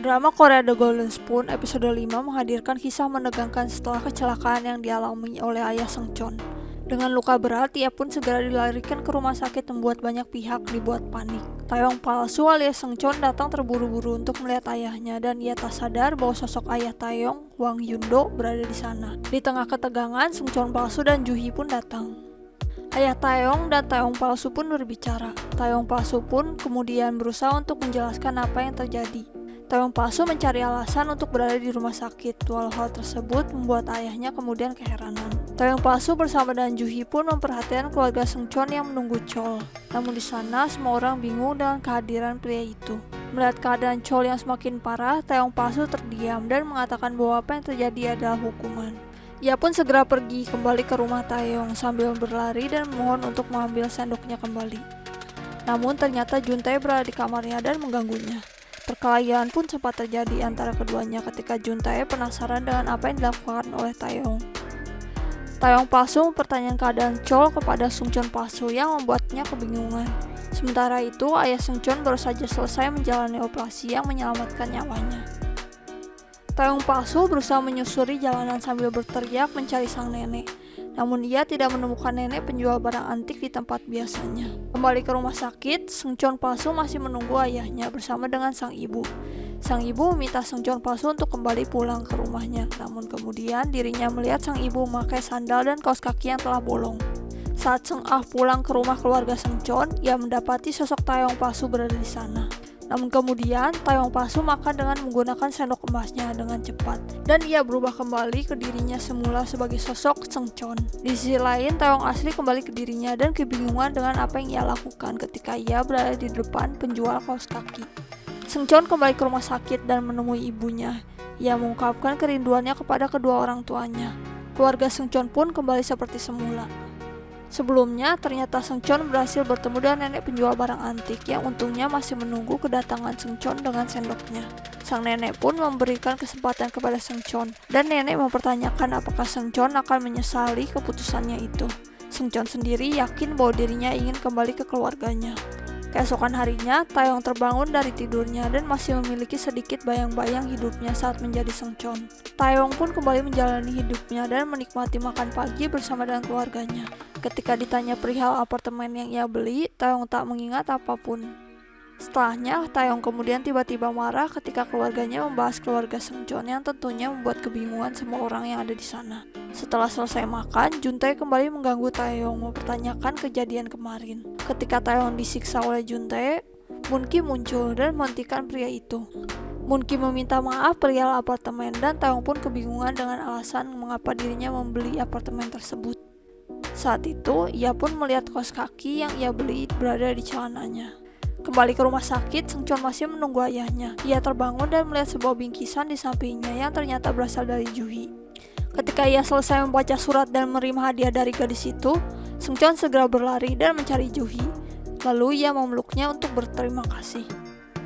Drama Korea The Golden Spoon episode 5 menghadirkan kisah menegangkan setelah kecelakaan yang dialami oleh ayah Seungcheon. Dengan luka berat, ia pun segera dilarikan ke rumah sakit membuat banyak pihak dibuat panik. Taeyong palsu alias Seungcheon datang terburu-buru untuk melihat ayahnya dan ia tak sadar bahwa sosok ayah Taeyong, Hwang Yundo, berada di sana. Di tengah ketegangan, Seungcheon palsu dan Juhee pun datang. Ayah Taeyong dan Taeyong palsu pun berbicara. Taeyong palsu pun kemudian berusaha untuk menjelaskan apa yang terjadi. Taeyong palsu mencari alasan untuk berada di rumah sakit, walau hal tersebut membuat ayahnya kemudian keheranan. Taeyong palsu bersama dengan Juhee pun memperhatikan keluarga Seungcheon yang menunggu Chol. Namun di sana semua orang bingung dengan kehadiran pria itu. Melihat keadaan Chol yang semakin parah, Taeyong palsu terdiam dan mengatakan bahwa apa yang terjadi adalah hukuman. Ia pun segera pergi kembali ke rumah Taeyong sambil berlari dan memohon untuk mengambil sendoknya kembali. Namun ternyata Juntae berada di kamarnya dan mengganggunya. Perkelahian pun sempat terjadi antara keduanya ketika Juntae penasaran dengan apa yang dilakukan oleh Taeyong. Taeyong palsu mempertanyakan keadaan Chol kepada Seungcheon palsu yang membuatnya kebingungan. Sementara itu, ayah Seungcheon baru saja selesai menjalani operasi yang menyelamatkan nyawanya. Taeyong palsu berusaha menyusuri jalanan sambil berteriak mencari sang nenek. Namun ia tidak menemukan nenek penjual barang antik di tempat biasanya. Kembali ke rumah sakit, Seungcheon palsu masih menunggu ayahnya bersama dengan sang ibu. Sang ibu meminta Seungcheon palsu untuk kembali pulang ke rumahnya. Namun kemudian dirinya melihat sang ibu memakai sandal dan kaos kaki yang telah bolong. Saat Seung-ah pulang ke rumah keluarga Seungcheon, ia mendapati sosok Taeyong palsu berada di sana. Namun kemudian, Taeyong palsu makan dengan menggunakan sendok emasnya dengan cepat, dan ia berubah kembali ke dirinya semula sebagai sosok Seungcheon. Di sisi lain, Taeyong asli kembali ke dirinya dan kebingungan dengan apa yang ia lakukan ketika ia berada di depan penjual kaos kaki. Seungcheon kembali ke rumah sakit dan menemui ibunya. Ia mengungkapkan kerinduannya kepada kedua orang tuanya. Keluarga Seungcheon pun kembali seperti semula. Sebelumnya, ternyata Seungcheon berhasil bertemu dengan nenek penjual barang antik yang untungnya masih menunggu kedatangan Seungcheon dengan sendoknya. Sang nenek pun memberikan kesempatan kepada Seungcheon, dan nenek mempertanyakan apakah Seungcheon akan menyesali keputusannya itu. Seungcheon sendiri yakin bahwa dirinya ingin kembali ke keluarganya. Keesokan harinya, Taeyong terbangun dari tidurnya dan masih memiliki sedikit bayang-bayang hidupnya saat menjadi Seungcheon. Taeyong pun kembali menjalani hidupnya dan menikmati makan pagi bersama dengan keluarganya. Ketika ditanya perihal apartemen yang ia beli, Taeyong tak mengingat apapun. Setelahnya, Taeyong kemudian tiba-tiba marah ketika keluarganya membahas keluarga Seungcheon yang tentunya membuat kebingungan semua orang yang ada di sana. Setelah selesai makan, Juntae kembali mengganggu Taeyong mempertanyakan kejadian kemarin. Ketika Taeyong disiksa oleh Juntae, Moon-ki muncul dan menghentikan pria itu. Moon-ki meminta maaf perihal apartemen dan Taeyong pun kebingungan dengan alasan mengapa dirinya membeli apartemen tersebut. Saat itu, ia pun melihat kaos kaki yang ia beli berada di celananya. Kembali ke rumah sakit, Seungcheon masih menunggu ayahnya. Ia terbangun dan melihat sebuah bingkisan di sampingnya yang ternyata berasal dari Juhee. Ketika ia selesai membaca surat dan menerima hadiah dari gadis itu, Seungcheon segera berlari dan mencari Juhee. Lalu ia memeluknya untuk berterima kasih.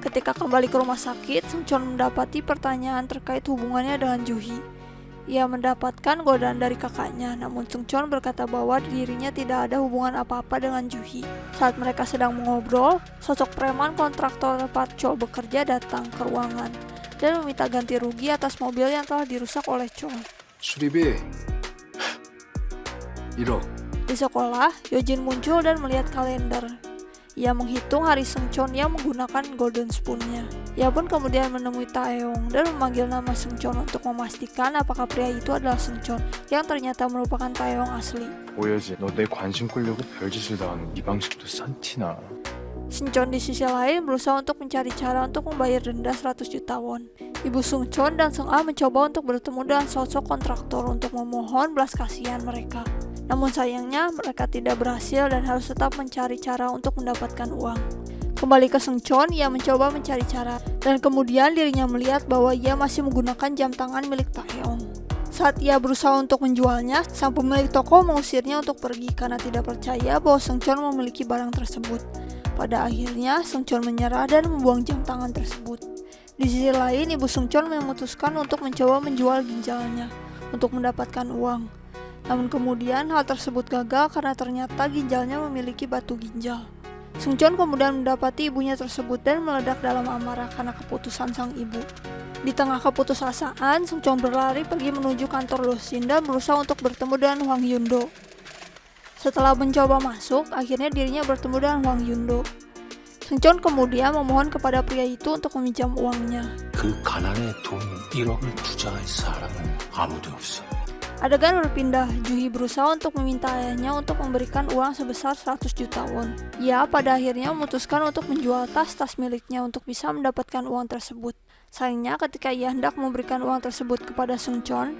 Ketika kembali ke rumah sakit, Seungcheon mendapati pertanyaan terkait hubungannya dengan Juhee. Ia mendapatkan godaan dari kakaknya, namun Seungcheon berkata bahwa dirinya tidak ada hubungan apa-apa dengan Juhee. Saat mereka sedang mengobrol, sosok preman kontraktor tempat Chol bekerja datang ke ruangan dan meminta ganti rugi atas mobil yang telah dirusak oleh Chol. 수리비 1억. Di sekolah, Yojin muncul dan melihat kalender. Ia menghitung hari Seungcheon yang menggunakan golden spoon-nya. Ia pun kemudian menemui Taeyong dan memanggil nama Seungcheon untuk memastikan apakah pria itu adalah Seungcheon yang ternyata merupakan Taeyong asli. 오여지 너 내 관심 끌려고 별짓을 당하는 네 방식도 싼티나. Seungcheon di sisi lain berusaha untuk mencari cara untuk membayar denda 100 juta won. Ibu Seungcheon dan Seung-ah mencoba untuk bertemu dengan sosok kontraktor untuk memohon belas kasihan mereka. Namun sayangnya mereka tidak berhasil dan harus tetap mencari cara untuk mendapatkan uang. Kembali ke Seungcheon, ia mencoba mencari cara dan kemudian dirinya melihat bahwa ia masih menggunakan jam tangan milik Taeyong. Saat ia berusaha untuk menjualnya, sang pemilik toko mengusirnya untuk pergi karena tidak percaya bahwa Seungcheon memiliki barang tersebut. Pada akhirnya, Seungcheon menyerah dan membuang jam tangan tersebut. Di sisi lain, ibu Seungcheon memutuskan untuk mencoba menjual ginjalnya untuk mendapatkan uang. Namun kemudian hal tersebut gagal karena ternyata ginjalnya memiliki batu ginjal. Sungcheon kemudian mendapati ibunya tersebut dan meledak dalam amarah karena keputusan sang ibu. Di tengah keputusasaan, Sungcheon berlari pergi menuju kantor Dosin dan berusaha untuk bertemu dengan Hwang Yundo. Setelah mencoba masuk, akhirnya dirinya bertemu dengan Hwang Yundo. Sungcheon kemudian memohon kepada pria itu untuk meminjam uangnya. 그 가난에 돈 1억을 투자할 사람은 아무도 없어. Adegan berpindah, Juhi berusaha untuk meminta ayahnya untuk memberikan uang sebesar 100 juta won. Ia pada akhirnya memutuskan untuk menjual tas-tas miliknya untuk bisa mendapatkan uang tersebut. Sayangnya ketika ia hendak memberikan uang tersebut kepada Sungcheon,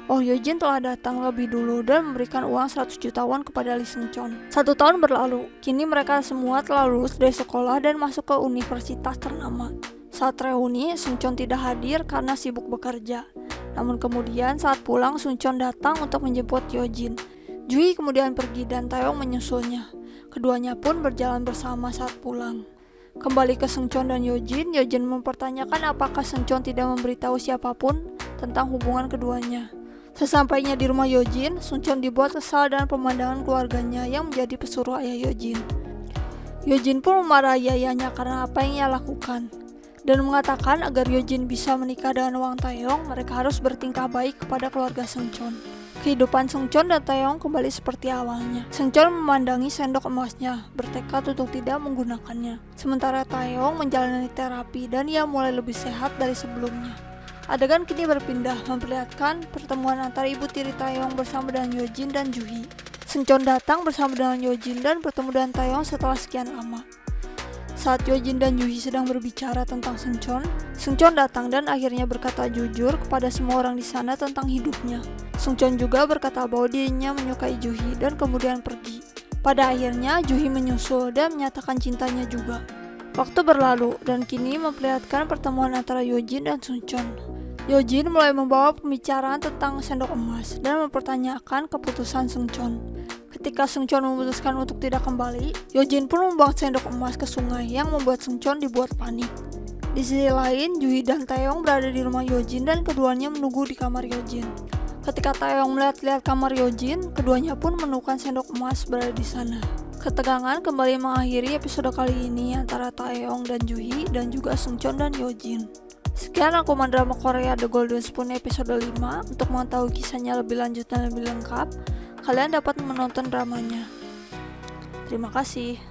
Oh Yojin telah datang lebih dulu dan memberikan uang 100 juta won kepada Lee Sungcheon. 1 tahun berlalu, kini mereka semua telah lulus dari sekolah dan masuk ke universitas ternama. Saat reuni, Sungcheon tidak hadir karena sibuk bekerja. Namun kemudian saat pulang, Sungcheon datang untuk menjemput Yojin. Juhi kemudian pergi dan Taeyong menyusulnya. Keduanya pun berjalan bersama saat pulang. Kembali ke Sungcheon dan Yojin, Yojin mempertanyakan apakah Sungcheon tidak memberitahu siapapun tentang hubungan keduanya. Sesampainya di rumah Yojin, Sungcheon dibuat kesal dengan pemandangan keluarganya yang menjadi pesuruh ayah Yojin. Yojin pun memarahi ayahnya karena apa yang ia lakukan, dan mengatakan agar Yojin bisa menikah dengan Hwang Taeyong, mereka harus bertingkah baik kepada keluarga Sungcheon. Kehidupan Sungcheon dan Taeyong kembali seperti awalnya. Sungcheon memandangi sendok emasnya, bertekad untuk tidak menggunakannya. Sementara Taeyong menjalani terapi dan ia mulai lebih sehat dari sebelumnya. Adegan kini berpindah, memperlihatkan pertemuan antara ibu tiri Taeyong bersama dengan Yojin dan Juhi. Sungcheon datang bersama dengan Yojin dan bertemu dengan Taeyong setelah sekian lama. Saat Yojin dan Juhi sedang berbicara tentang Sungcheon datang dan akhirnya berkata jujur kepada semua orang di sana tentang hidupnya. Sungcheon juga berkata bahwa dirinya menyukai Juhi dan kemudian pergi. Pada akhirnya Juhi menyusul dan menyatakan cintanya juga. Waktu berlalu dan kini memperlihatkan pertemuan antara Yojin dan Sungcheon. Yojin mulai membawa pembicaraan tentang sendok emas dan mempertanyakan keputusan Sungcheon. Ketika Sungcheon memutuskan untuk tidak kembali, Yojin pun membuang sendok emas ke sungai yang membuat Sungcheon dibuat panik. Di sisi lain, Juhi dan Taeyong berada di rumah Yojin dan keduanya menunggu di kamar Yojin. Ketika Taeyong melihat-lihat kamar Yojin, keduanya pun menemukan sendok emas berada di sana. Ketegangan kembali mengakhiri episode kali ini antara Taeyong dan Juhi dan juga Sungcheon dan Yojin. Sekian rangkuman drama Korea The Golden Spoon episode 5. Untuk mengetahui kisahnya lebih lanjut dan lebih lengkap, kalian dapat menonton dramanya. Terima kasih.